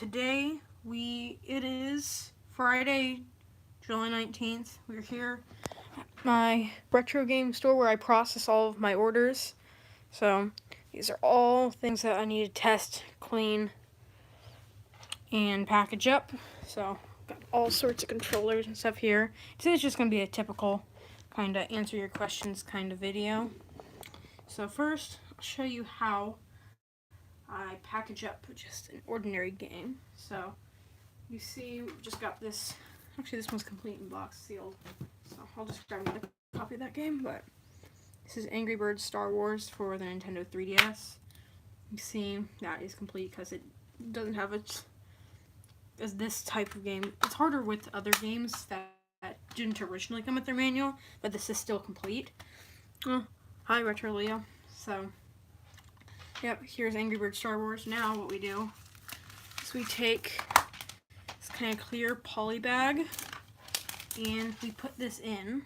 today it is Friday, July 19th. We're here at my retro game store where I process all of my orders. So these are all things that I need to test, clean, and package up. So got all sorts of controllers and stuff here. Today's just going to be a typical kind of answer your questions kind of video. So first, I'll show you how I package up just an ordinary game. So you see, we just got this. Actually, this one's complete in box sealed. So I'll just grab another copy of that game. But this is Angry Birds Star Wars for the Nintendo 3DS. You see, that is complete because it doesn't have as this type of game. It's harder with other games that didn't originally come with their manual, but this is still complete. Hi, Retro Leo. So, yep, here's Angry Birds Star Wars. Now what we do is we take this kind of clear poly bag and we put this in,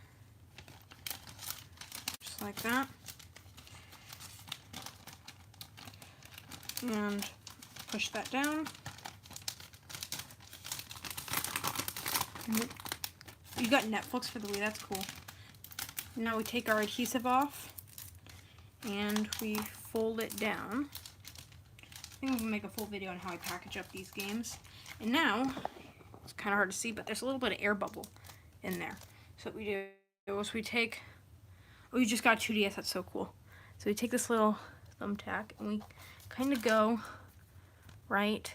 just like that. And push that down. You got Netflix for the Wii, that's cool. Now we take our adhesive off and we fold it down. I think we can make a full video on how I package up these games. And now, it's kind of hard to see, but there's a little bit of air bubble in there. So what we do is we take, oh, you just got 2DS, that's so cool. So we take this little thumbtack and we kind of go right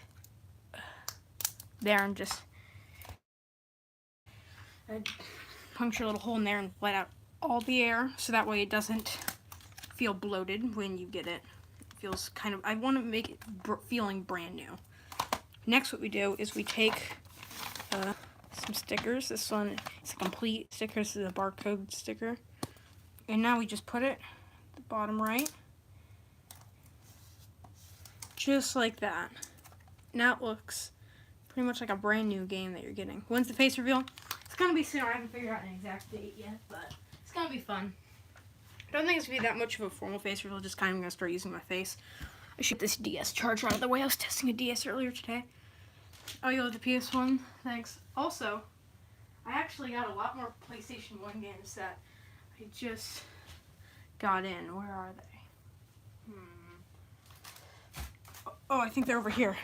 there and just puncture a little hole in there and let out all the air, so that way it doesn't feel bloated when you get it. It feels kind of, I want to make it feeling brand new. Next, what we do is we take some stickers. This one is a complete sticker. This is a barcode sticker. And now we just put it at the bottom right. Just like that. Now it looks pretty much like a brand new game that you're getting. When's the face reveal? It's going to be soon. I haven't figured out an exact date yet, but it's going to be fun. I don't think it's going to be that much of a formal face reveal, just kind of going to start using my face. I should get this DS charger out of the way. I was testing a DS earlier today. Oh, you love the PS1? Thanks. Also, I actually got a lot more PlayStation 1 games that I just got in. Where are they? Oh, I think they're over here.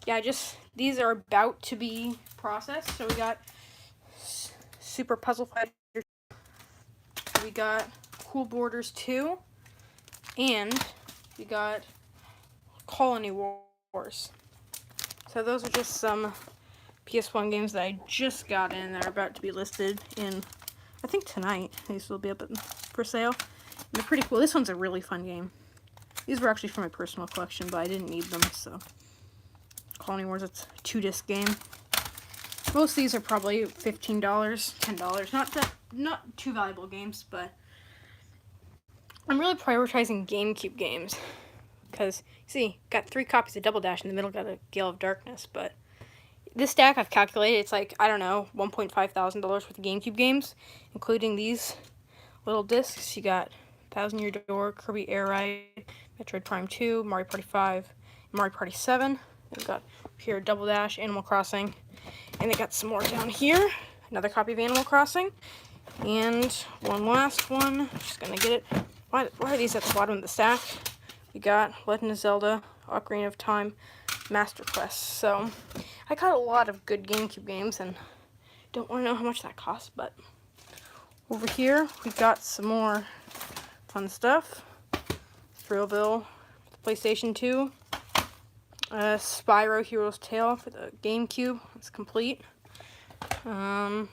Yeah, these are about to be processed. So we got Super Puzzle Fighter, we got Cool Borders 2, and we got Colony Wars. So those are just some PS1 games that I just got in that are about to be listed in, I think tonight. These will be up for sale. And they're pretty cool. This one's a really fun game. These were actually from my personal collection, but I didn't need them, so. Colony Wars, it's a 2-disc game. Most of these are probably $15, $10. Not too valuable games, but I'm really prioritizing GameCube games. Because, see, got 3 copies of Double Dash, in the middle got a Gale of Darkness, but this stack I've calculated, it's like, I don't know, $1,500 worth of GameCube games, including these little discs. You got 1,000 Year Door, Kirby Air Ride, Metroid Prime 2, Mario Party 5, Mario Party 7. We've got here Double Dash, Animal Crossing, and they got some more down here. Another copy of Animal Crossing, and one last one. I'm just gonna get it. Why are these at the bottom of the stack? We got Legend of Zelda, Ocarina of Time, Master Quest. So I got a lot of good GameCube games, and don't want to know how much that costs. But over here we got some more fun stuff. Thrillville, PlayStation 2. Spyro Hero's Tale for the GameCube. It's complete. Mega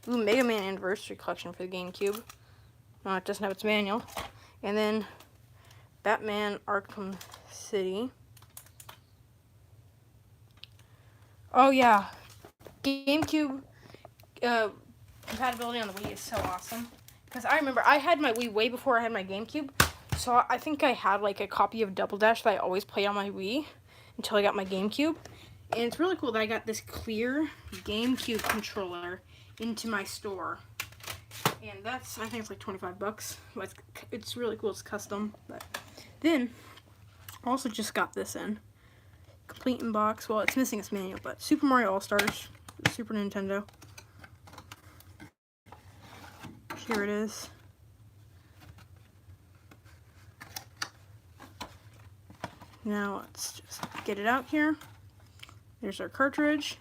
Man Anniversary Collection for the GameCube. No, it doesn't have its manual. And then Batman Arkham City. Oh yeah, GameCube compatibility on the Wii is so awesome. Because I remember I had my Wii way before I had my GameCube. So I think I had like a copy of Double Dash that I always play on my Wii until I got my GameCube. And it's really cool that I got this clear GameCube controller into my store. And that's, I think it's like 25 bucks. It's really cool, it's custom. But then, I also just got this in. complete in box. Well, it's missing its manual, but Super Mario All-Stars, Super Nintendo. Here it is. Now let's just get it out here. There's our cartridge.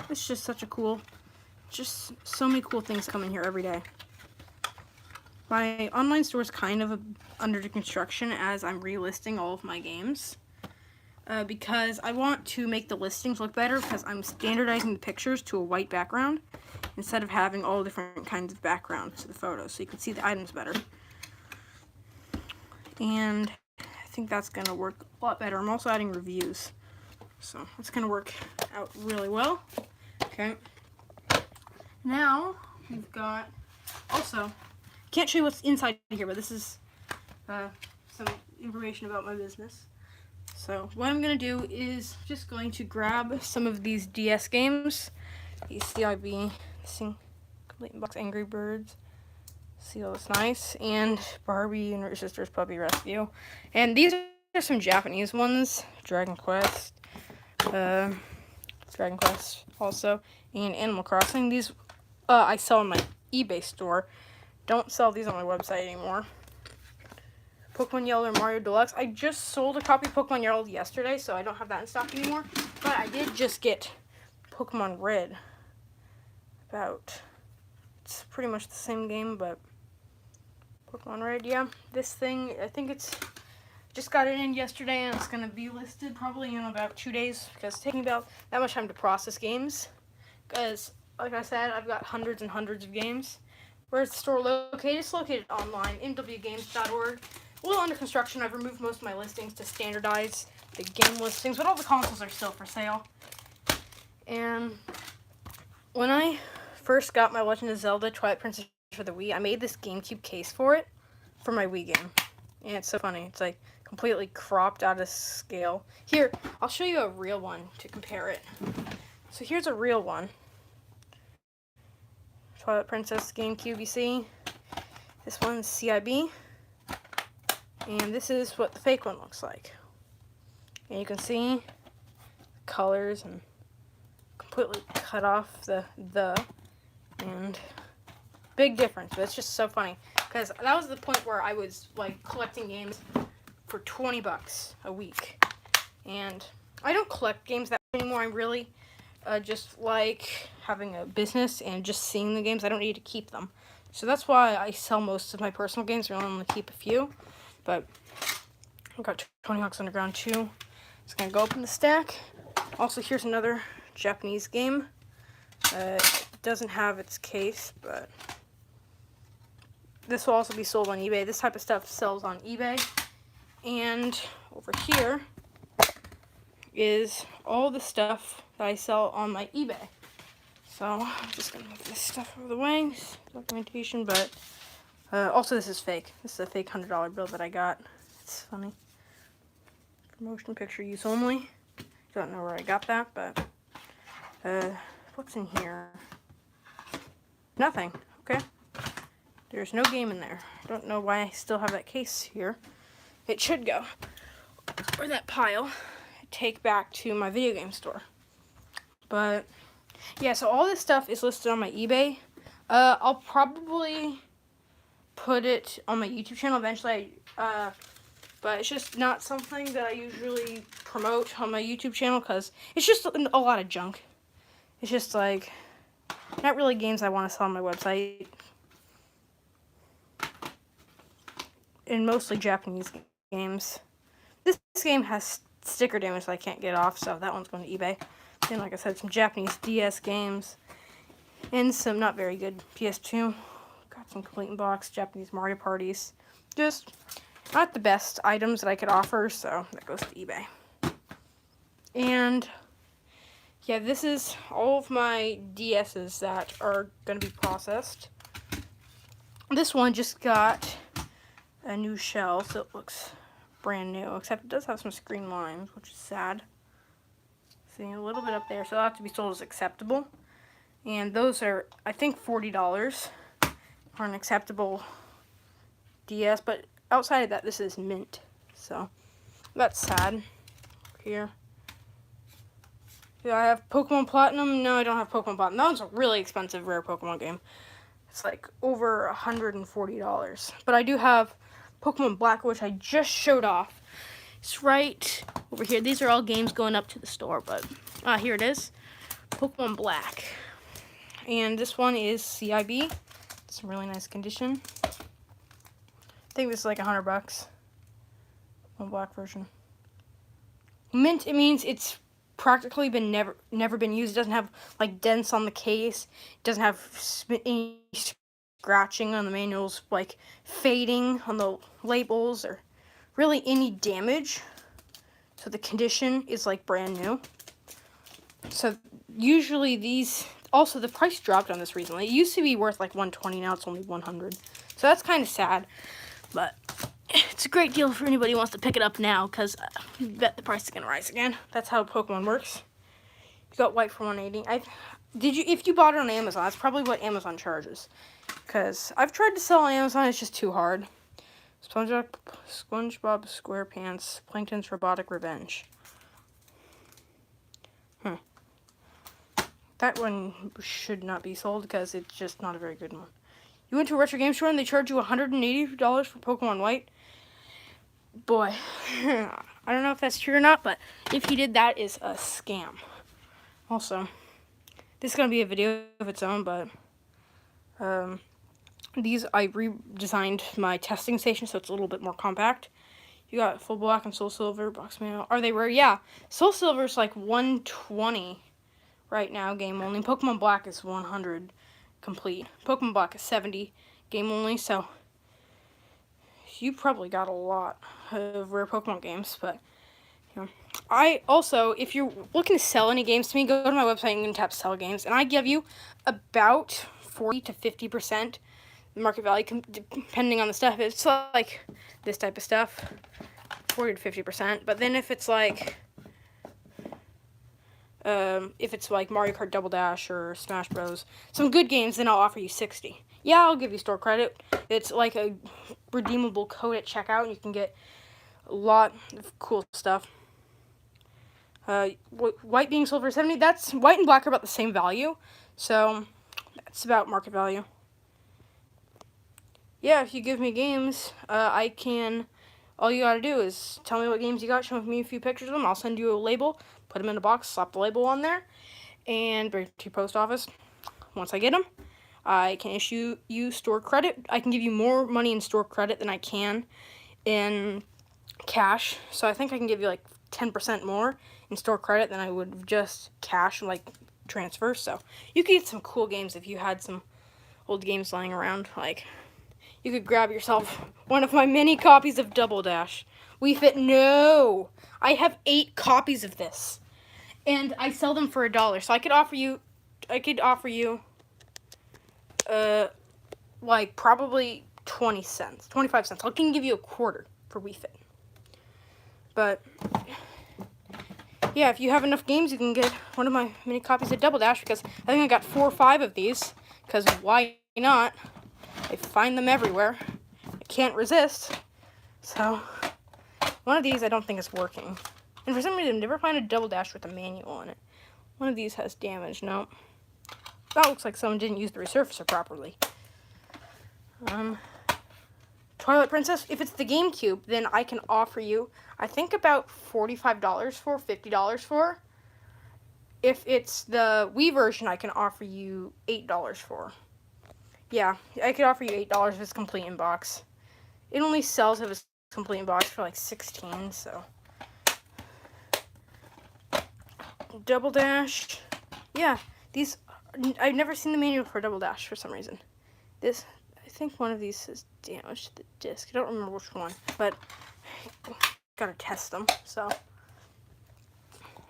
It's just such a cool, just so many cool things come in here every day. My online store is kind of under construction as I'm relisting all of my games. Because I want to make the listings look better because I'm standardizing the pictures to a white background instead of having all different kinds of backgrounds to the photos so you can see the items better. And I think that's going to work a lot better. I'm also adding reviews, so it's going to work out really well. Okay. Now we've got, also, can't show you what's inside here, but this is some information about my business. So what I'm going to do is just going to grab some of these DS games, these CIB, Complete in Box Angry Birds, see all this nice, and Barbie and her sister's Puppy Rescue. And these are some Japanese ones, Dragon Quest also, and Animal Crossing. These I sell on my eBay store. Don't sell these on my website anymore. Pokemon Yellow and Mario Deluxe. I just sold a copy of Pokemon Yellow yesterday, so I don't have that in stock anymore. But I did just get Pokemon Red. It's pretty much the same game, but Pokemon Red, yeah. This thing, I think just got it in yesterday, and it's going to be listed probably in about 2 days, because it's taking about that much time to process games. Because, like I said, I've got hundreds and hundreds of games. Where's the store located? It's located online, mwgames.org. A little under construction. I've removed most of my listings to standardize the game listings, but all the consoles are still for sale. And when I first got my Legend of Zelda Twilight Princess for the Wii, I made this GameCube case for it, for my Wii game. And it's so funny. It's like completely cropped out of scale. Here, I'll show you a real one to compare it. So here's a real one. Twilight Princess GameCube, you see? This one's CIB. And this is what the fake one looks like. And you can see colors and completely cut off the and big difference. But it's just so funny because that was the point where I was like collecting games for 20 bucks a week. And I don't collect games that much anymore. I really just like having a business and just seeing the games. I don't need to keep them. So that's why I sell most of my personal games. I only keep a few. But I've got Tony Hawk's Underground 2. It's going to go up in the stack. Also, here's another Japanese game. It doesn't have its case, but this will also be sold on eBay. This type of stuff sells on eBay. And over here is all the stuff that I sell on my eBay. So I'm just going to move this stuff out of the way. Documentation, but also this is fake. This is a fake $100 bill that I got. It's funny. Promotion picture use only. Don't know where I got that, but what's in here? Nothing. Okay. There's no game in there. Don't know why I still have that case here. It should go, or that pile, take back to my video game store. But yeah, so all this stuff is listed on my eBay. I'll probably put it on my YouTube channel eventually. But it's just not something that I usually promote on my YouTube channel because it's just a lot of junk. It's just like not really games I want to sell on my website. And mostly Japanese games. This game has sticker damage that I can't get off, so that one's going to eBay. Then, like I said, some Japanese DS games. And some not very good PS2. Got some Complete in Box, Japanese Mario parties. Just not the best items that I could offer, so that goes to eBay. And yeah, this is all of my DSs that are going to be processed. This one just got a new shell, so it looks brand new, except it does have some screen lines, which is sad. See, a little bit up there, so it'll have to be sold as acceptable. And those are, I think, $40 for an acceptable DS, but outside of that, this is mint, so that's sad. here. Yeah, I have Pokemon Platinum. No, I don't have Pokemon Platinum. That one's a really expensive rare Pokemon game. It's like over $140. But I do have Pokemon Black, which I just showed off. It's right over here. These are all games going up to the store, but here it is. Pokemon Black. And this one is CIB. It's in really nice condition. I think this is like $100. Pokemon Black version. Mint, it means it's practically been never been used. It doesn't have like dents on the case. It doesn't have any scratching on the manuals, like fading on the labels, or really any damage. So the condition is like brand new. So usually these, also the price dropped on this recently. It used to be worth like $120, now it's only $100. So that's kind of sad, but it's a great deal for anybody who wants to pick it up now, because I bet the price is gonna rise again. That's how Pokemon works. You got white for $180. If you bought it on Amazon, that's probably what Amazon charges. Because I've tried to sell on Amazon, it's just too hard. SpongeBob SquarePants, Plankton's Robotic Revenge. That one should not be sold because it's just not a very good one. You went to a retro game store and they charge you $180 for Pokemon White? Boy, I don't know if that's true or not, but if he did, that is a scam. Also, this is going to be a video of its own, but these, I redesigned my testing station so it's a little bit more compact. You got Full Black and Soul Silver, box manual. Are they rare? Yeah. Soul Silver is like $120 right now, game only. Pokemon Black is $100 complete. Pokemon Black is $70 game only, so you probably got a lot of rare Pokemon games, but you know. I also, if you're looking to sell any games to me, go to my website and you can tap sell games, and I give you about 40 to 50% market value, depending on the stuff. It's like this type of stuff, 40 to 50%. But then if it's like Mario Kart Double Dash or Smash Bros, some good games, then I'll offer you 60. Yeah, I'll give you store credit. It's like a redeemable code at checkout, and you can get a lot of cool stuff. White being sold for $70. That's white and black are about the same value, so that's about market value. Yeah, if you give me games, I can. All you gotta do is tell me what games you got, show me a few pictures of them. I'll send you a label, put them in a box, slap the label on there, and bring it to your post office. Once I get them, I can issue you store credit. I can give you more money in store credit than I can in cash. So I think I can give you like 10% more in store credit than I would just cash, like transfer. So you could get some cool games if you had some old games lying around. Like, you could grab yourself one of my many copies of Double Dash. Wii Fit, no! I have 8 copies of this. And I sell them for $1. So I could offer you, like probably 20 cents, 25 cents. I can give you a quarter for Wii Fit. But yeah, if you have enough games, you can get one of my many copies of Double Dash, because I think I got 4 or 5 of these, because why not? I find them everywhere. I can't resist. So one of these I don't think is working. And for some reason, I never find a Double Dash with a manual on it. One of these has damage. No. That looks like someone didn't use the resurfacer properly. Twilight Princess, if it's the GameCube, then I can offer you, I think, about $45 for, $50 for. If it's the Wii version, I can offer you $8 for. Yeah, I could offer you $8 if it's complete in box. It only sells if it's complete in box for like $16, so. Double Dash. Yeah, these, I've never seen the manual for Double Dash for some reason. This, I think one of these says damage to the disc. I don't remember which one, but gotta test them, so.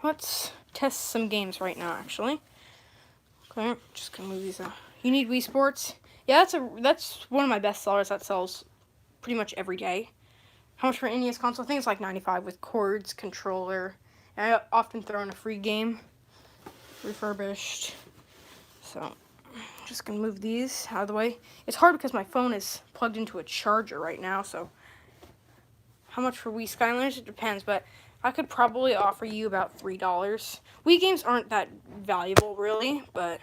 Let's test some games right now, actually. Okay, just gonna move these out. You need Wii Sports? Yeah, that's one of my best sellers that sells pretty much every day. How much for an NES console? I think it's like $95 with cords, controller. And I often throw in a free game, refurbished. So, I'm just gonna move these out of the way. It's hard because my phone is plugged into a charger right now, so. How much for Wii Skylanders? It depends, but I could probably offer you about $3. Wii games aren't that valuable, really, but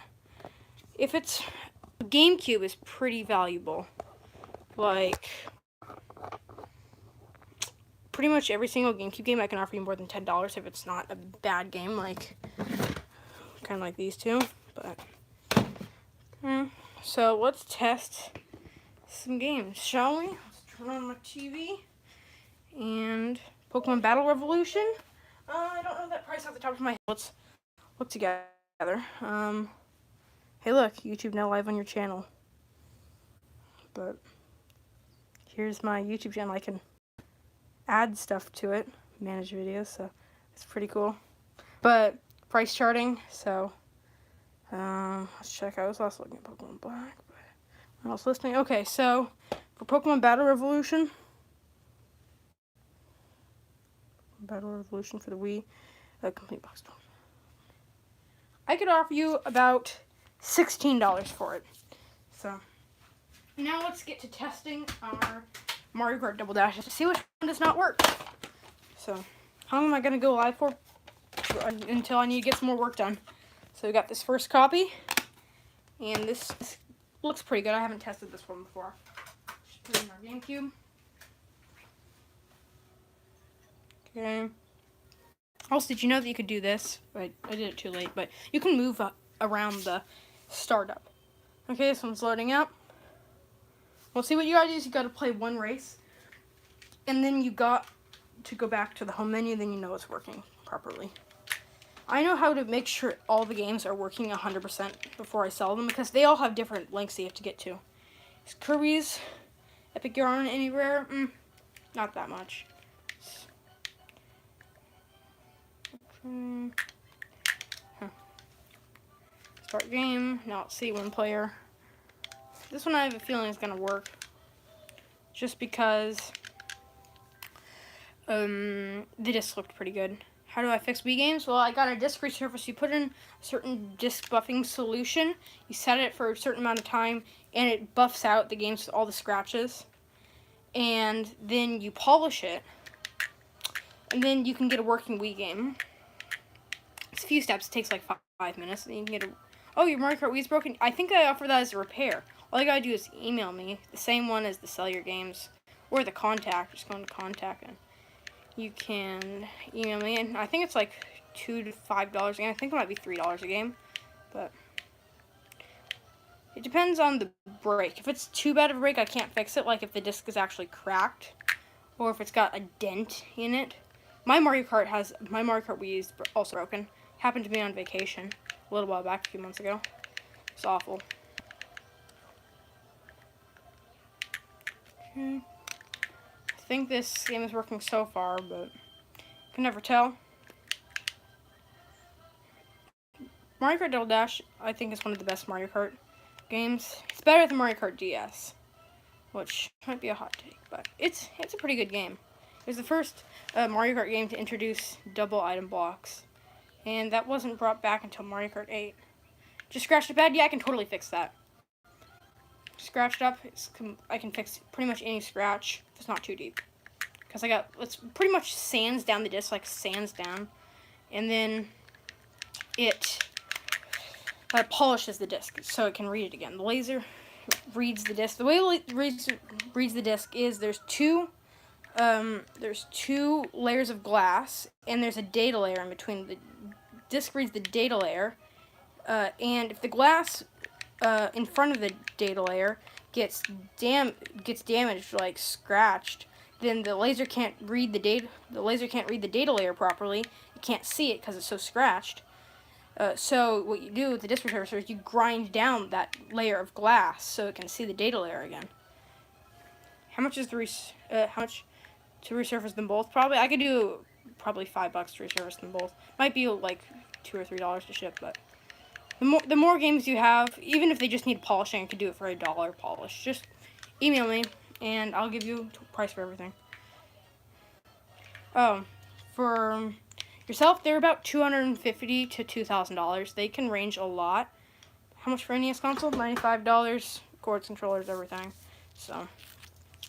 if it's GameCube is pretty valuable. Like, pretty much every single GameCube game I can offer you more than $10 if it's not a bad game, like kind of like these two. But so let's test some games, shall we? Let's turn on my TV and Pokemon Battle Revolution. I don't know that price off the top of my head. Let's look together. Hey, look, YouTube now live on your channel. But here's my YouTube channel. I can add stuff to it, manage videos, so it's pretty cool. But price charting, so let's check. I was also looking at Pokemon Black, but when I was listening. Okay, so for Pokemon Battle Revolution for the Wii, complete box. I could offer you about $16 for it. So now let's get to testing our Mario Kart Double Dash to see which one does not work. So how long am I gonna go live for? Until I need to get some more work done. So we got this first copy, and this looks pretty good. I haven't tested this one before. Just put it in our GameCube. Okay. Also, did you know that you could do this? I did it too late, but you can move around the startup. Okay, this one's loading up. Well, see what you gotta do is you gotta play one race, and then you got to go back to the home menu, then you know it's working properly. I know how to make sure all the games are working 100% before I sell them, because they all have different lengths you have to get to. Is Kirby's Epic Yarn any rare? Not that much. Start game. Now let's see, one player. This one I have a feeling is gonna work, just because the disc looked pretty good. How do I fix Wii games? Well, I got a disc resurface. You put in a certain disc buffing solution. You set it for a certain amount of time, and it buffs out the games with all the scratches. And then you polish it, and then you can get a working Wii game. It's a few steps. It takes like 5 minutes, and you can get a... Oh, your Mario Kart Wii is broken? I think I offer that as a repair. All you gotta do is email me, the same one as the Sell Your Games, or the contact. Just go into contact, and you can email me, and I think it's like $2 to $5 a game. I think it might be $3 a game, but it depends on the break. If it's too bad of a break, I can't fix it, like if the disc is actually cracked, or if it's got a dent in it. My Mario Kart Wii is also broken. Happened to me on vacation a little while back, a few months ago. It's awful. Okay. I think this game is working so far, but you can never tell. Mario Kart Double Dash, I think, is one of the best Mario Kart games. It's better than Mario Kart DS, which might be a hot take, but it's a pretty good game. It was the first Mario Kart game to introduce double item blocks, and that wasn't brought back until Mario Kart 8. Just scratched it bad? Yeah, I can totally fix that. Scratched up, I can fix pretty much any scratch if it's not too deep. Because it's pretty much sands down the disc, like sands down. And then it polishes the disc so it can read it again. The laser reads the disc. The way it reads the disc is there's two layers of glass, and there's a data layer in between. The disc reads the data layer, and if the glass in front of the data layer gets damaged, like scratched, then the laser can't read the data. The laser can't read the data layer properly. It can't see it because it's so scratched. So what you do with the disc resurfacer is you grind down that layer of glass so it can see the data layer again. How much is how much to resurface them both? Probably I could do $5 to resurface them both. Might be like $2 or $3 to ship, but the more games you have, even if they just need polishing, I could do it for $1 polish. Just email me, and I'll give you a price for everything. Oh, for yourself, they're about $250 to $2,000. They can range a lot. How much for NES console? $95. Cords, controllers, everything. So, on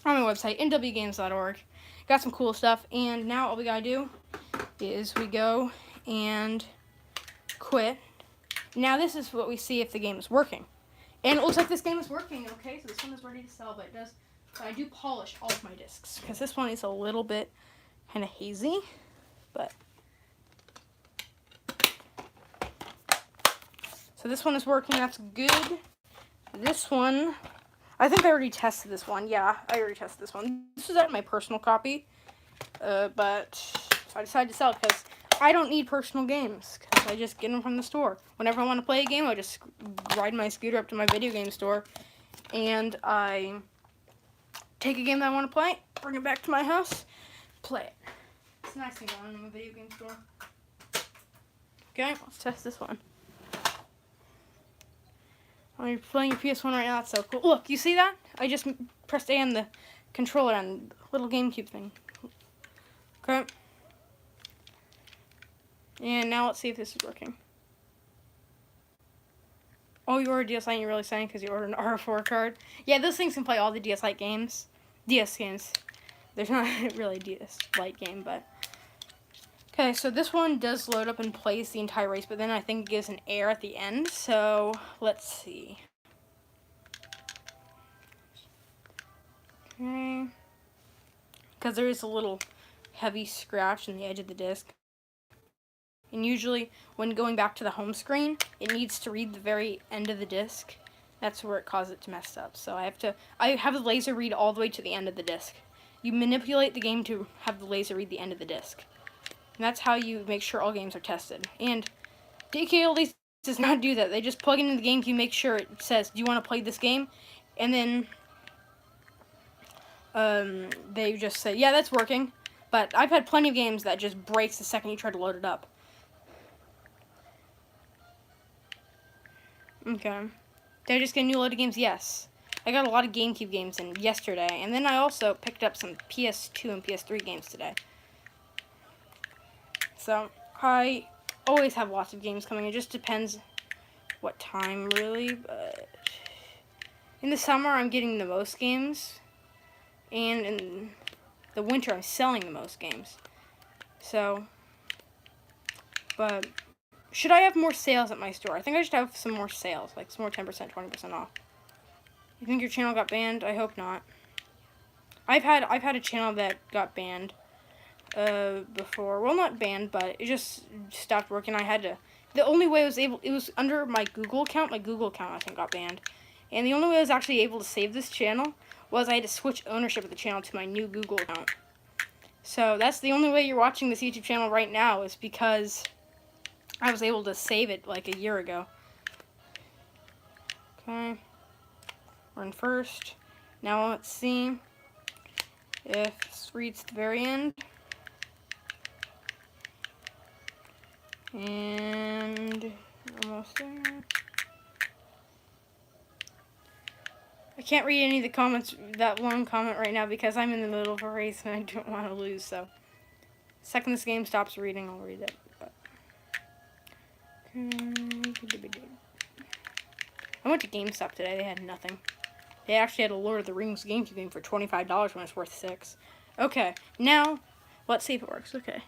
my website, nwgames.org. Got some cool stuff, and now all we gotta do is we go and quit. Now this is what we see if the game is working. And it looks like this game is working, okay? So this one is ready to sell, but it does. So I do polish all of my discs because this one is a little bit kind of hazy, but. So this one is working, that's good. This one, I think I already tested this one. Yeah, I already tested this one. This is out of my personal copy, but so I decided to sell it because I don't need personal games because I just get them from the store. Whenever I want to play a game, I just ride my scooter up to my video game store and I take a game that I want to play, bring it back to my house, play it. It's a nice thing going in a video game store. Okay, let's test this one. Oh, you're playing your PS1 right now, that's so cool. Look, you see that? I just pressed A on the controller and little GameCube thing. Okay. And now let's see if this is working. Oh, you ordered DS Lite and you're really saying because you ordered an R4 card? Yeah, those things can play all the DS Lite games. DS games. There's not really a DS Lite game, but... Okay, so this one does load up and plays the entire race, but then I think it gives an error at the end, so let's see. Okay. Because there is a little heavy scratch in the edge of the disc. And usually, when going back to the home screen, it needs to read the very end of the disc. That's where it causes it to mess up. So I have the laser read all the way to the end of the disc. You manipulate the game to have the laser read the end of the disc. And that's how you make sure all games are tested. And DKLD does not do that. They just plug into the game to make sure it says, do you want to play this game? And then they just say, yeah, that's working. But I've had plenty of games that just breaks the second you try to load it up. Okay. Did I just get a new load of games? Yes. I got a lot of GameCube games in yesterday. And then I also picked up some PS2 and PS3 games today. So, I always have lots of games coming. It just depends what time, really. But in the summer, I'm getting the most games. And in the winter, I'm selling the most games. So, but should I have more sales at my store? I think I should have some more sales. Like some more 10%, 20% off. You think your channel got banned? I hope not. I've had a channel that got banned. Before. Well, not banned, but it just stopped working. I had to... The only way it was under my Google account. My Google account, I think, got banned. And the only way I was actually able to save this channel was I had to switch ownership of the channel to my new Google account. So, that's the only way you're watching this YouTube channel right now is because I was able to save it, like, a year ago. Okay. We're in first. Now, let's see if this reads to the very end. And almost there. I can't read any of the comments, that one comment right now because I'm in the middle of a race and I don't want to lose, so. Second this game stops reading, I'll read it. But. I went to GameStop today, they had nothing. They actually had a Lord of the Rings GameCube game for $25 when it's worth $6. Okay, now, let's see if it works, okay.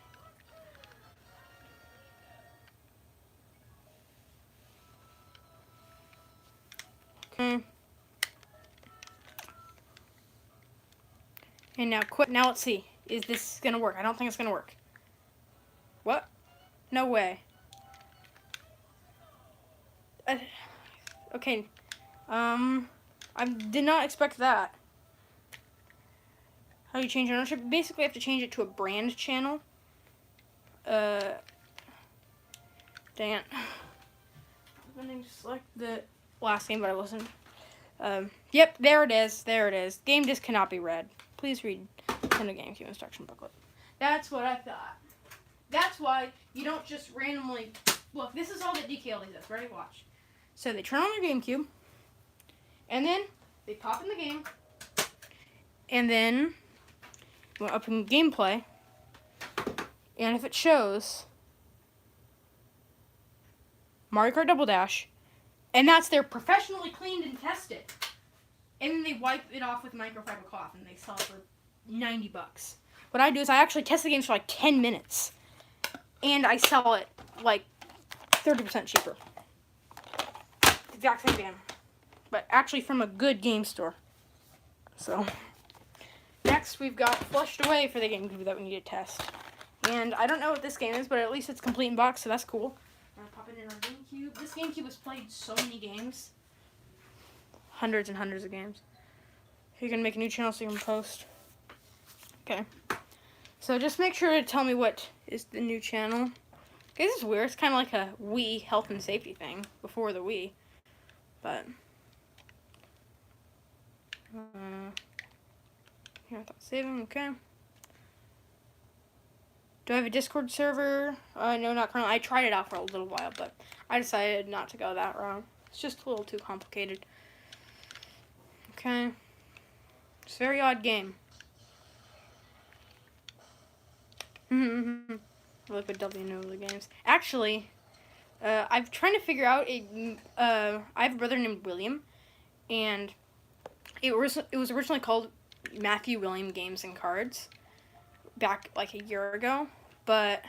Okay. And now quit. Now let's see. Is this gonna work? I don't think it's gonna work. What? No way. Okay. I did not expect that. How do you change ownership? Basically, I have to change it to a brand channel. Dang it. I'm gonna select the last game, but I wasn't. Yep, there it is. There it is. Game disc cannot be read. Please read Nintendo GameCube instruction booklet. That's what I thought. That's why you don't just randomly... Look, this is all that DKLD does. Ready? Watch. So they turn on their GameCube, and then they pop in the game, and then we'll open gameplay, and if it shows Mario Kart Double Dash, and that's their professionally cleaned and tested, and then they wipe it off with microfiber cloth, and they sell it for $90. What I do is I actually test the games for like 10 minutes. and I sell it like 30% cheaper. The exact same game, but actually from a good game store. So next we've got Flushed Away for the GameCube that we need to test. And I don't know what this game is, but at least it's complete in box, so that's cool. I'm gonna pop it in our GameCube. This GameCube has played so many games. Hundreds and hundreds of games. You're gonna make a new channel so you can post. Okay. So just make sure to tell me what is the new channel. Okay, this is weird. It's kind of like a Wii health and safety thing before the Wii. But here, I thought saving. Okay. Do I have a Discord server? No, not currently. I tried it out for a little while, but I decided not to go that route. It's just a little too complicated. Okay. It's a very odd game. I like what W know the games. Actually, I'm trying to figure out I have a brother named William, and it was originally called Matthew William Games and Cards back like a year ago, but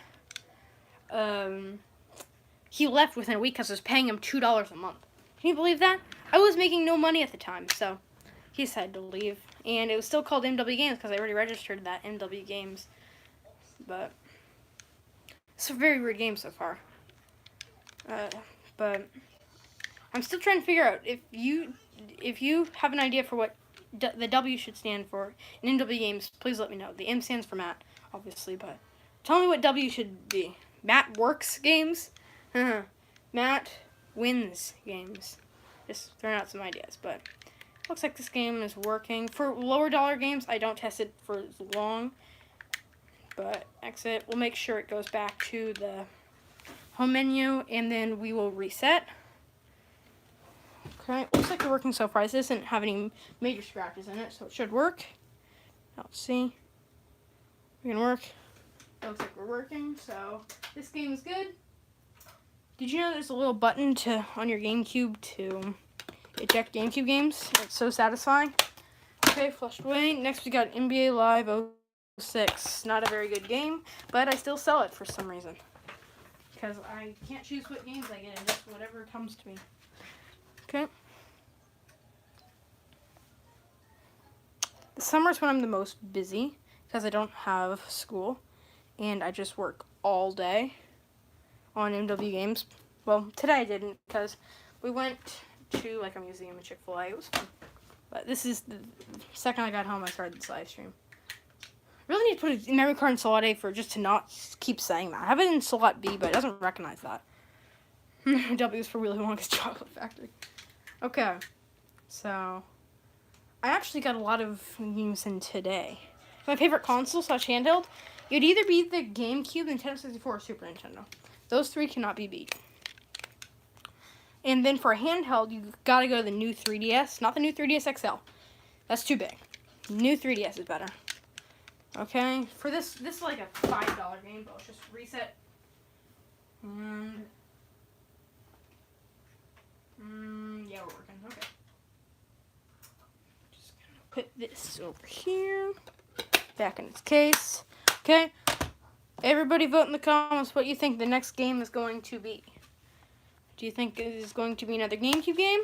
he left within a week because I was paying him $2 a month. Can you believe that? I was making no money at the time, so he decided to leave, and it was still called MW Games because I already registered that MW Games. But it's a very weird game so far. But I'm still trying to figure out if you have an idea for what the W should stand for in MW Games, please let me know. The M stands for Matt, obviously, but tell me what W should be. Matt Works Games? Matt Wins Games. Just throwing out some ideas, but looks like this game is working. For lower dollar games, I don't test it for as long. But exit, we'll make sure it goes back to the home menu, and then we will reset. Okay, looks like it's working so far. This doesn't have any major scratches in it, so it should work. Let's see. We're gonna work. It looks like we're working, so this game is good. Did you know there's a little button on your GameCube to eject GameCube games? It's so satisfying. Okay, Flushed Away. Next we got NBA Live 06. Not a very good game, but I still sell it for some reason. Because I can't choose what games I get, and just whatever comes to me. Okay. The summer's when I'm the most busy, because I don't have school, and I just work all day on MW Games. Well, today I didn't, because we went to like a museum and Chick-fil-A. It was fun. But this is the second I got home, I started this live stream. Really need to put a memory card in slot A for just to not keep saying that. I have it in slot B, but it doesn't recognize that. W is for Willy Wonka's Chocolate Factory. Okay, so I actually got a lot of games in today. My favorite console / handheld, it'd either be the GameCube, Nintendo 64, or Super Nintendo. Those three cannot be beat. And then for a handheld, you gotta go to the new 3DS, not the new 3DS XL. That's too big. New 3DS is better. Okay, for this is like a $5 game, but let's just reset. And yeah, we're working. Okay. Just gonna put this over here, back in its case. Okay, everybody vote in the comments what you think the next game is going to be. Do you think it is going to be another GameCube game?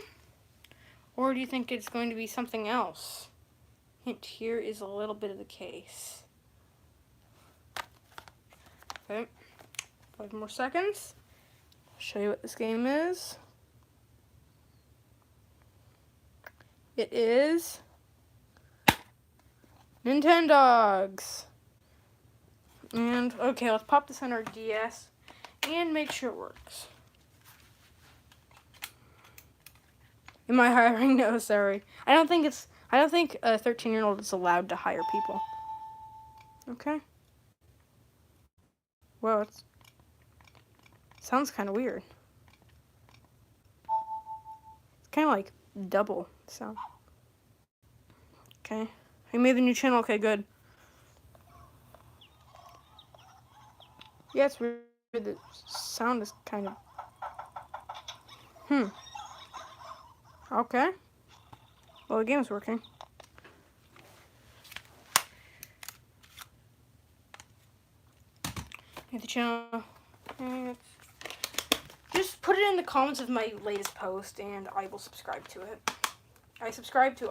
Or do you think it's going to be something else? Hint, here is a little bit of the case. Okay, 5 more seconds. I'll show you what this game is. It is Nintendogs. And, okay, let's pop this on our DS and make sure it works. Am I hiring? No, sorry. I don't think a 13-year-old is allowed to hire people. Okay. Well, it sounds kind of weird. It's kind of like double sound. Okay. I made the new channel. Okay, good. Yeah, it's weird. The sound is kind of... Okay. Well, the game's working. Hit the channel. And just put it in the comments of my latest post, and I will subscribe to it. I subscribe to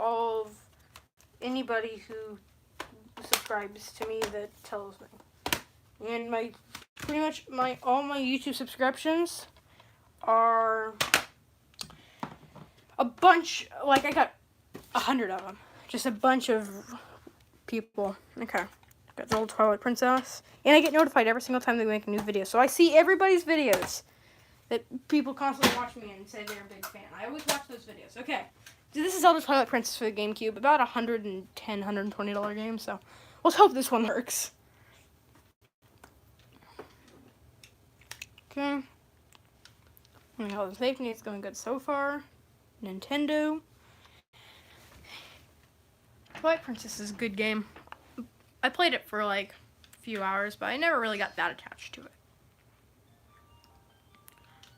anybody who subscribes to me that tells me. And all my YouTube subscriptions are a bunch. Like, I got 100 of them. Just a bunch of people. Okay. Got the old Twilight Princess. And I get notified every single time they make a new video. So I see everybody's videos that people constantly watch me and say they're a big fan. I always watch those videos. Okay. So this is Zelda Twilight Princess for the GameCube. About $110, $120 game. So let's hope this one works. Okay. All the safety is going good so far. Nintendo. Twilight Princess is a good game. I played it for like a few hours, but I never really got that attached to it.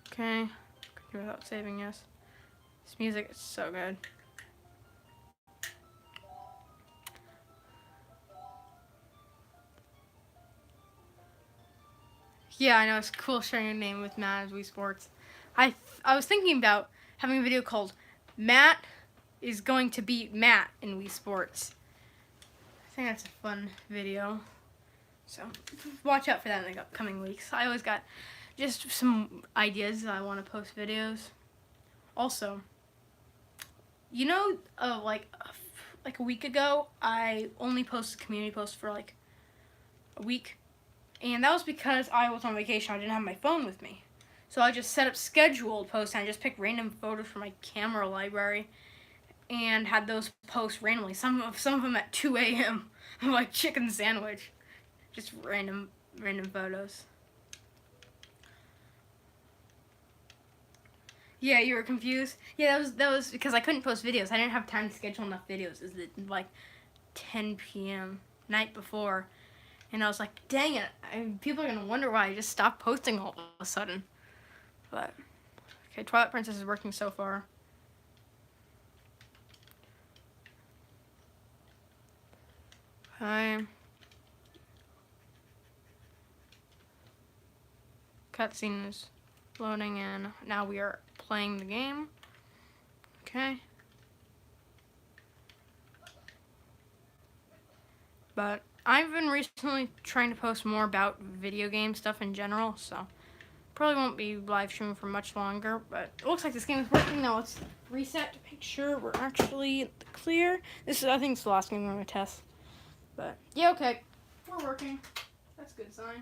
Okay. Continue without saving, yes. This music is so good. Yeah, I know, it's cool sharing your name with Matt as Wii Sports. I was thinking about having a video called Matt is going to beat Matt in Wii Sports. I think that's a fun video. So watch out for that in the upcoming weeks. I always got just some ideas that I want to post videos. Also, you know, like a week ago, I only posted community posts for like a week. And that was because I was on vacation. I didn't have my phone with me. So I just set up scheduled posts, and I just picked random photos from my camera library and had those posts randomly. Some of them at 2 a.m. like chicken sandwich. Just random photos. Yeah, you were confused? Yeah, that was because I couldn't post videos. I didn't have time to schedule enough videos. It was like 10 p.m. night before. And I was like, dang it, people are going to wonder why I just stopped posting all of a sudden. But, okay, Twilight Princess is working so far. Okay. Cutscene is loading and now we are playing the game. Okay. But I've been recently trying to post more about video game stuff in general, so probably won't be live streaming for much longer, but it looks like this game is working. Now let's reset to make sure we're actually clear. I think it's the last game we're going to test. But, yeah, okay. We're working. That's a good sign.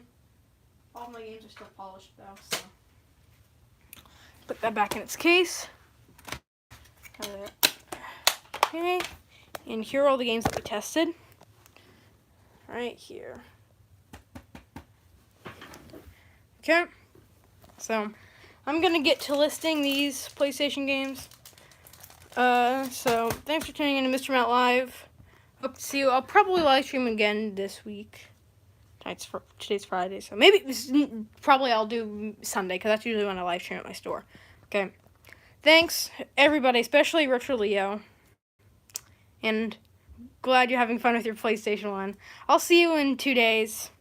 All my games are still polished, though, so. Put that back in its case. Okay. And here are all the games that we tested. Right here. Okay. So, I'm going to get to listing these PlayStation games. So, thanks for tuning in to MrMatt Live. Hope to see you. I'll probably live stream again this week. Today's Friday, so probably I'll do Sunday, because that's usually when I live stream at my store. Okay. Thanks, everybody, especially Retro Leo. And glad you're having fun with your PlayStation 1. I'll see you in 2 days.